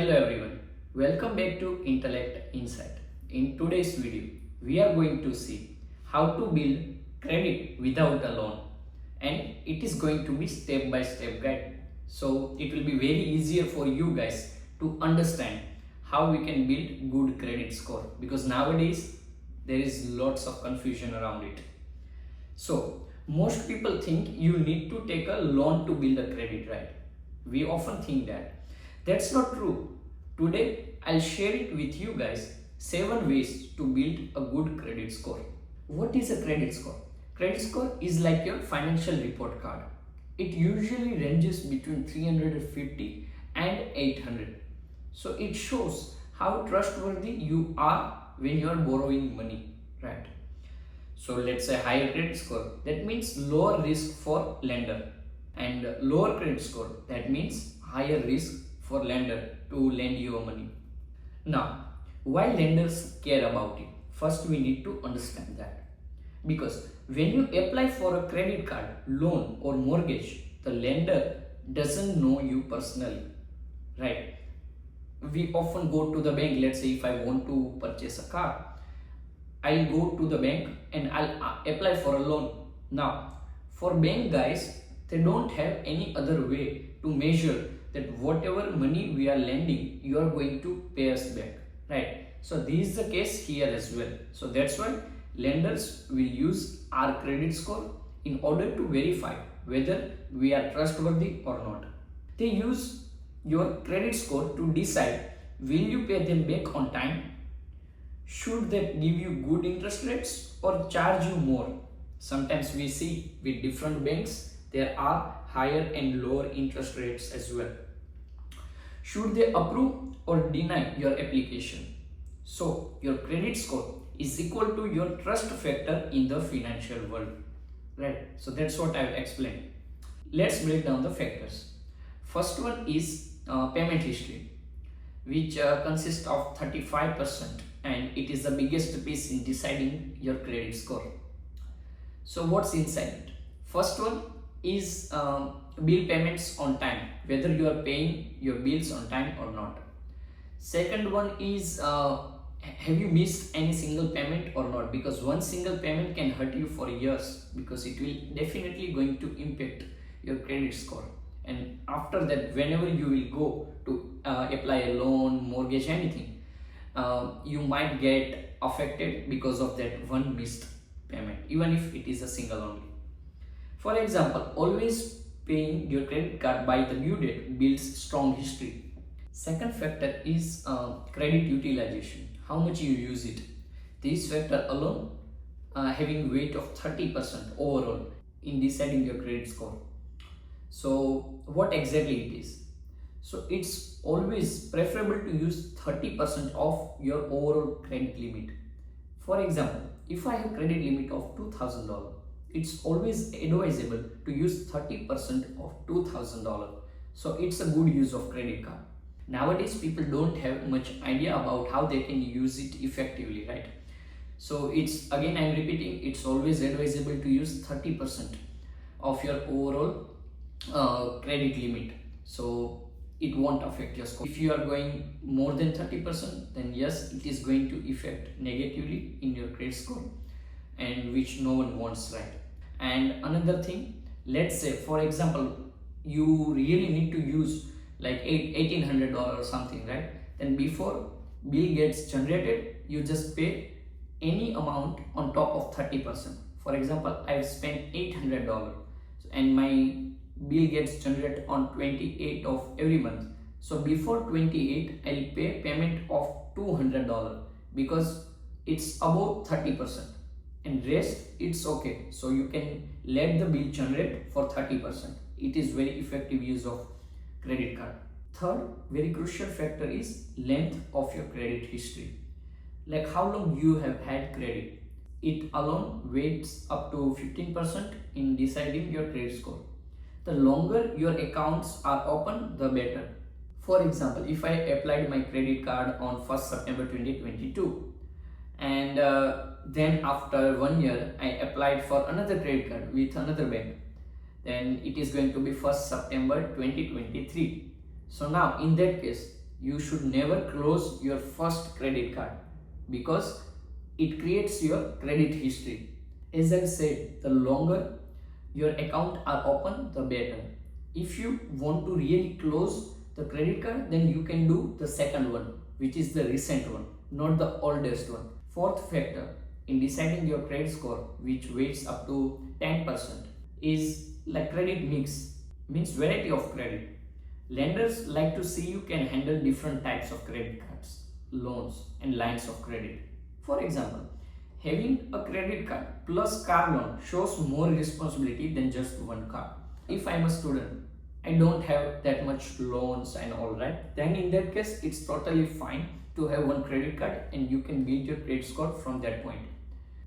Hello everyone, welcome back to Intellect Insight. In today's video, we are going to see how to build credit without a loan, and it is going to be step-by-step guide. So it will be very easier for you guys to understand how we can build good credit score, because nowadays there is lots of confusion around it. So most people think you need to take a loan to build a credit, right? We often think that. That's not true. Today I'll share it with you guys 7 ways to build a good credit score. What is a credit score? Credit score is like your financial report card. It usually ranges between 350 and 800. So it shows how trustworthy you are when you are borrowing money, right? So let's say higher credit score, that means lower risk for lender, and lower credit score, that means higher risk for lender to lend you money. Now, why lenders care about it? First, we need to understand that. Because when you apply for a credit card, loan or mortgage, the lender doesn't know you personally, right? We often go to the bank. Let's say if I want to purchase a car, I'll go to the bank and I'll apply for a loan. Now, for bank guys, they don't have any other way to measure that whatever money we are lending, you are going to pay us back, right? So this is the case here as well. So that's why lenders will use our credit score in order to verify whether we are trustworthy or not. They use your credit score to decide, will you pay them back on time? Should they give you good interest rates or charge you more? Sometimes we see with different banks there are higher and lower interest rates as well. Should they approve or deny your application? So your credit score is equal to your trust factor in the financial world, right? So that's what I've explained. Let's break down the factors. First one is payment history, which consists of 35%, and it is the biggest piece in deciding your credit score. So what's inside it? First one is bill payments on time, whether you are paying your bills on time or not. Second one is have you missed any single payment or not, because one single payment can hurt you for years, because it will definitely going to impact your credit score. And after that, whenever you will go to apply a loan, mortgage, anything, you might get affected because of that one missed payment, even if it is a single only. For example, always paying your credit card by the due date builds strong history. Second factor is credit utilization, how much you use it. This factor alone having weight of 30% overall in deciding your credit score. So what exactly it is? So it's always preferable to use 30% of your overall credit limit. For example, if I have credit limit of $2,000, it's always advisable to use 30% of $2,000. So it's a good use of credit card. Nowadays people don't have much idea about how they can use it effectively, right? So it's, again I'm repeating, it's always advisable to use 30% of your overall credit limit, so it won't affect your score. If you are going more than 30%, then yes, it is going to affect negatively in your credit score, and which no one wants, right? And another thing, let's say for example you really need to use like $1,800 or something, right? Then before bill gets generated, you just pay any amount on top of 30%. For example, I've spent $800 and my bill gets generated on 28th of every month. So before 28th, I'll pay payment of $200 because it's above 30%, and rest it's okay. So you can let the bill generate for 30%. It is very effective use of credit card. Third very crucial factor is length of your credit history, like how long you have had credit. It alone weighs up to 15% in deciding your credit score. The longer your accounts are open, the better. For example, if I applied my credit card on 1st September 2022, and then after 1 year I applied for another credit card with another bank, then it is going to be 1st September 2023. So now in that case, you should never close your first credit card because it creates your credit history. As I said, the longer your account are open, the better. If you want to really close the credit card, then you can do the second one, which is the recent one, not the oldest one. Fourth factor in deciding your credit score, which weighs up to 10%, is like credit mix, means variety of credit. Lenders like to see you can handle different types of credit cards, loans, and lines of credit. For example, having a credit card plus car loan shows more responsibility than just one card. If I'm a student, I don't have that much loans and all, right, then in that case it's totally fine to have one credit card and you can build your credit score from that point.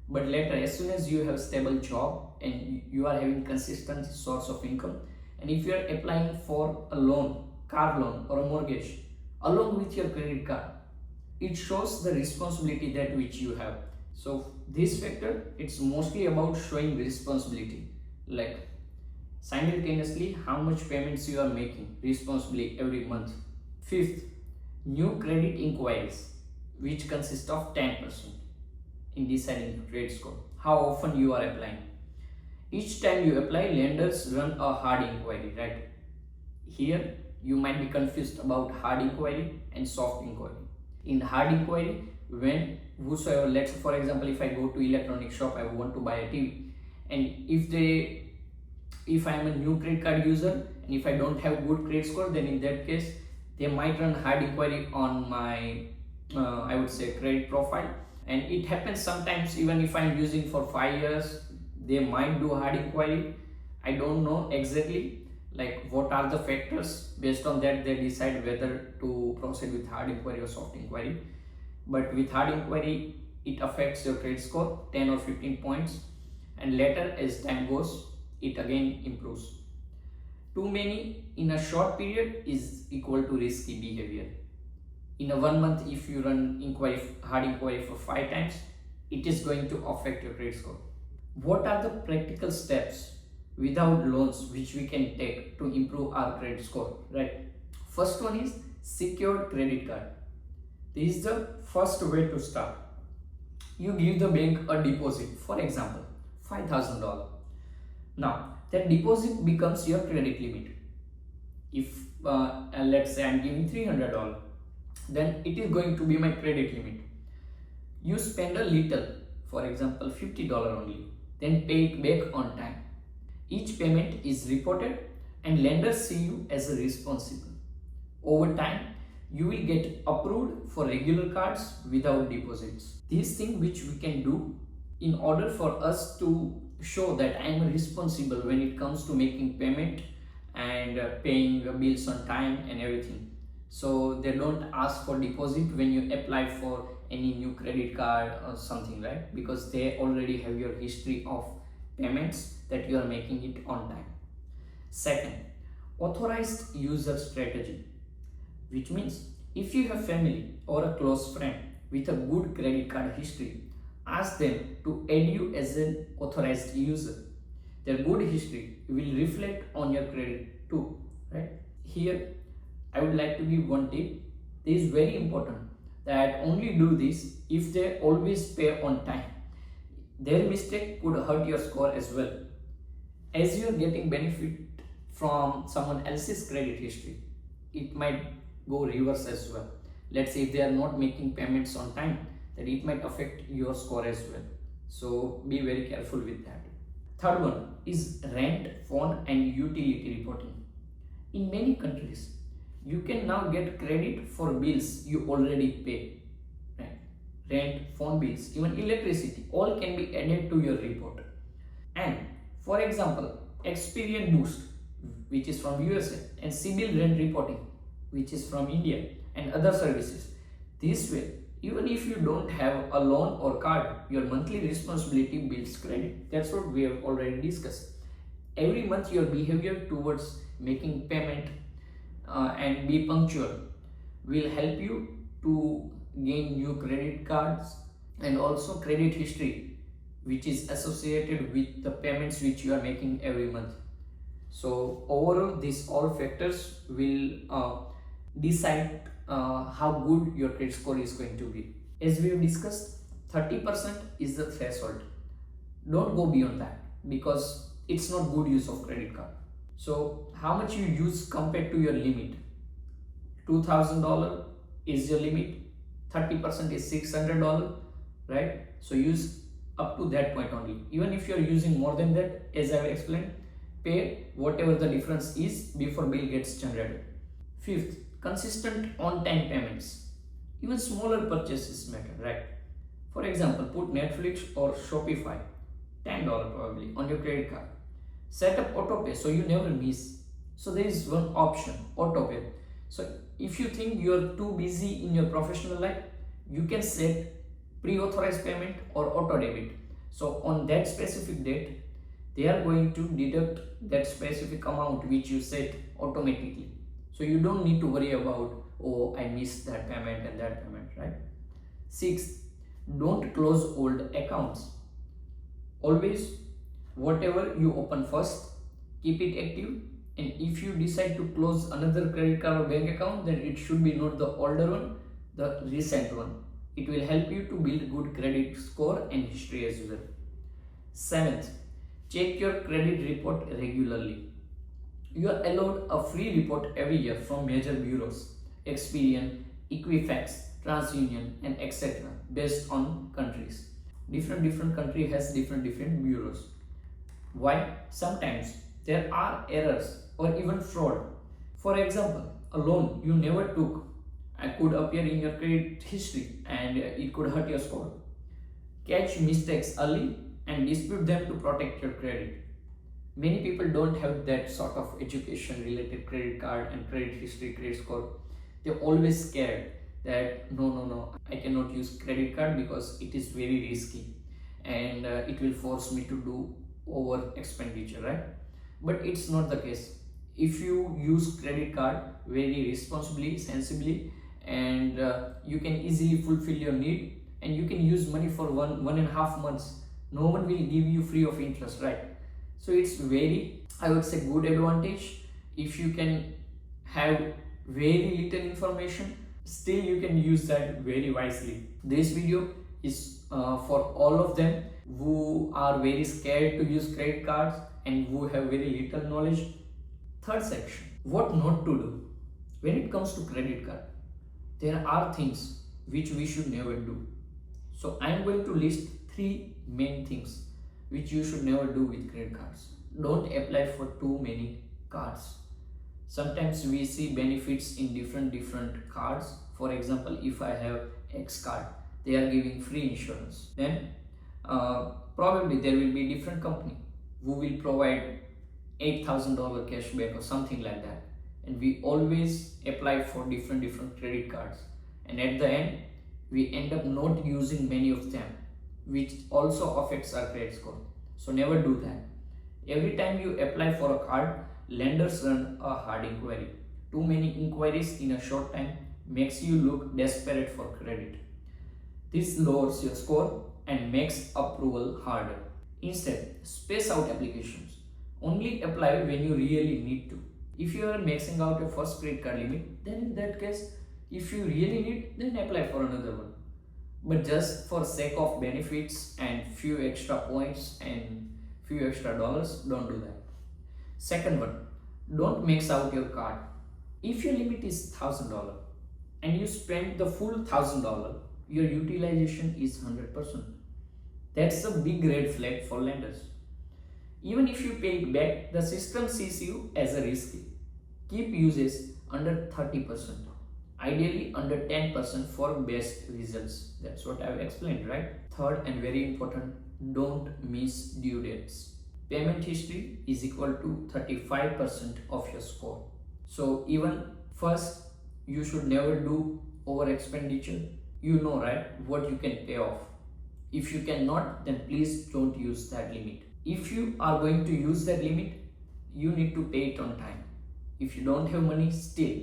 But later, as soon as you have stable job and you are having consistent source of income, and if you are applying for a loan, car loan or a mortgage along with your credit card, it shows the responsibility that which you have. So this factor, it's mostly about showing responsibility, like simultaneously how much payments you are making responsibly every month. Fifth, new credit inquiries, which consist of 10% in deciding your credit score. How often you are applying. Each time you apply, lenders run a hard inquiry, right? Here you might be confused about hard inquiry and soft inquiry. In hard inquiry, when whosoever, let's say for example, if I go to electronic shop, I want to buy a TV, and if I am a new credit card user and if I don't have good credit score, then in that case they might run hard inquiry on my I would say credit profile. And it happens sometimes even if I'm using for 5 years, they might do hard inquiry. I don't know exactly like what are the factors. Based on that they decide whether to proceed with hard inquiry or soft inquiry. But with hard inquiry, it affects your credit score 10 or 15 points, and later as time goes it again improves. Too many in a short period is equal to risky behavior. In a 1 month, if you run hard inquiry for 5 times, it is going to affect your credit score. What are the practical steps without loans which we can take to improve our credit score, right? First one is secured credit card. This is the first way to start. You give the bank a deposit, for example $5,000. now that deposit becomes your credit limit. If let's say I'm giving $300, then it is going to be my credit limit. You spend a little, for example $50 only, then pay it back on time. Each payment is reported and lenders see you as a responsible. Over time, you will get approved for regular cards without deposits. These things which we can do in order for us to show that I am responsible when it comes to making payment and paying bills on time and everything. So they don't ask for deposit when you apply for any new credit card or something, right? Because they already have your history of payments that you are making it on time. Second, authorized user strategy, which means if you have family or a close friend with a good credit card history, ask them to add you as an authorized user. Their good history will reflect on your credit too, right? Here I would like to give one tip. This is very important, that only do this if they always pay on time. Their mistake could hurt your score as well, as you are getting benefit from someone else's credit history. It might go reverse as well. Let's say if they are not making payments on time, then it might affect your score as well. So be very careful with that. Third one is rent, phone and utility reporting. In many countries, you can now get credit for bills you already pay, right? Rent, phone bills, even electricity, all can be added to your report. And for example, Experian Boost, which is from USA, and CIBIL rent reporting, which is from India, and other services. This way, even if you don't have a loan or card, your monthly responsibility builds credit. That's what we have already discussed. Every month your behavior towards making payment and be punctual will help you to gain new credit cards and also credit history, which is associated with the payments which you are making every month. So overall, these all factors will decide how good your credit score is going to be. As we have discussed, 30% is the threshold. Don't go beyond that because it's not good use of credit card. So how much you use compared to your limit? $2,000 is your limit, 30% is $600, right? So use up to that point only. Even if you are using more than that, as I have explained, pay whatever the difference is before bill gets generated. Fifth, consistent on-time payments. Even smaller purchases matter, right? For example, put Netflix or Shopify, $10 probably, on your credit card. Set up autopay so you never miss. So there is one option, autopay. So if you think you are too busy in your professional life, you can set pre-authorized payment or auto debit. So on that specific date, they are going to deduct that specific amount which you set automatically. So you don't need to worry about, oh, I missed that payment and that payment, right? Sixth, don't close old accounts. Always, whatever you open first, keep it active. And if you decide to close another credit card or bank account, then it should be not the older one, the recent one. It will help you to build good credit score and history as well. Seventh, check your credit report regularly. You are allowed a free report every year from major bureaus, Experian, Equifax, TransUnion, and etc. based on countries. Different country has different bureaus. Why? Sometimes there are errors or even fraud. For example, a loan you never took could appear in your credit history and it could hurt your score. Catch mistakes early and dispute them to protect your credit. Many people don't have that sort of education related credit card and credit history, credit score. They're always scared that no, I cannot use credit card because it is very risky and it will force me to do over expenditure, right? But it's not the case. If you use credit card very responsibly, sensibly, and you can easily fulfill your need, and you can use money for 1.5 months, no one will give you free of interest, right? So it's very, I would say, good advantage. If you can have very little information, still you can use that very wisely. This video is for all of them who are very scared to use credit cards and who have very little knowledge. Third section, what not to do. When it comes to credit card, there are things which we should never do. So I am going to list 3 main things which you should never do with credit cards. Don't apply for too many cards. Sometimes we see benefits in different cards. For example, if I have X card, they are giving free insurance. Then probably there will be different company who will provide $8,000 cashback or something like that. And we always apply for different credit cards. And at the end, we end up not using many of them, which also affects our credit score. So never do that. Every time you apply for a card, lenders run a hard inquiry. Too many inquiries in a short time makes you look desperate for credit. This lowers your score and makes approval harder. Instead, space out applications. Only apply when you really need to. If you are maxing out your first credit card limit, then in that case, if you really need, then apply for another one. But just for sake of benefits and few extra points and few extra dollars, don't do that. Second one, don't max out your card. If your limit is $1,000 and you spend the full $1,000, your utilization is 100%. That's a big red flag for lenders. Even if you pay it back, the system sees you as a risky. Keep usage under 30%. Ideally under 10% for best results. That's what I've explained, right? Third and very important, don't miss due dates. Payment history is equal to 35% of your score. So even first, you should never do over expenditure. You know, right, what you can pay off. If you cannot, then please don't use that limit. If you are going to use that limit, you need to pay it on time. If you don't have money, still.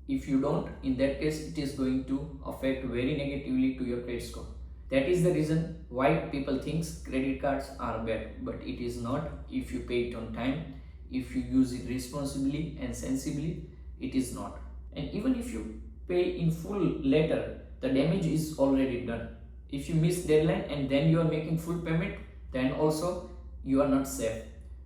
If you don't, in that case, it is going to affect very negatively to your credit score. That is the reason why people think credit cards are bad, but it is not. If you pay it on time, if you use it responsibly and sensibly, it is not. And even if you pay in full later, the damage is already done. If you miss deadline and then you are making full payment, then also you are not safe.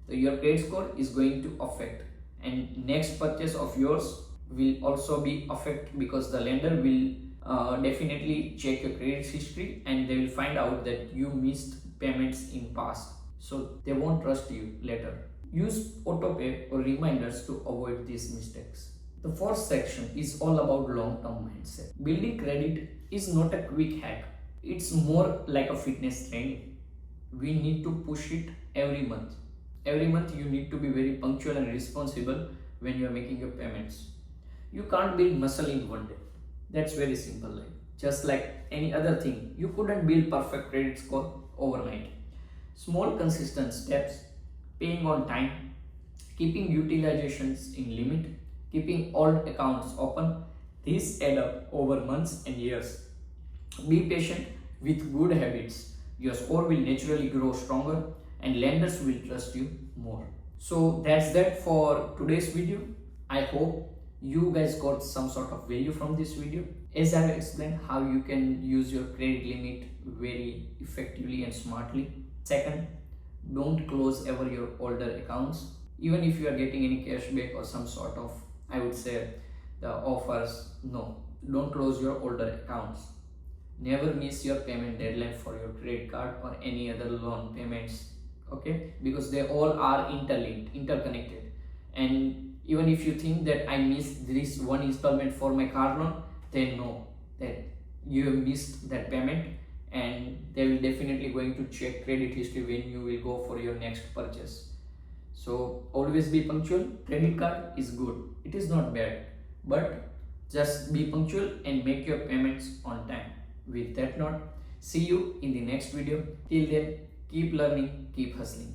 So your credit score is going to affect, and next purchase of yours will also be affected, because the lender will definitely check your credit history and they will find out that you missed payments in past, so they won't trust you later. Use autopay or reminders to avoid these mistakes. The fourth section is all about long-term mindset. Building credit is not a quick hack. It's more like a fitness training. We need to push it every month. Every month you need to be very punctual and responsible when you are making your payments. You can't build muscle in one day. That's very simple. Like just like any other thing, you couldn't build perfect credit score overnight. Small consistent steps, paying on time, keeping utilizations in limit, keeping all accounts open, these add up over months and years. Be patient with good habits. Your score will naturally grow stronger and lenders will trust you more. So that's that for today's video. I hope you guys got some sort of value from this video, as I have explained how you can use your credit limit very effectively and smartly. Second, don't close ever your older accounts, even if you are getting any cashback or some sort of, I would say, the offers. No, don't close your older accounts. Never miss your payment deadline for your credit card or any other loan payments, okay, because they all are interlinked, interconnected. And even if you think that I missed this one installment for my car loan, then know that you have missed that payment, and they will definitely going to check credit history when you will go for your next purchase. So always be punctual. Credit card is good, it is not bad, but just be punctual and make your payments on time. With that note, see you in the next video. Till then, keep learning, keep hustling.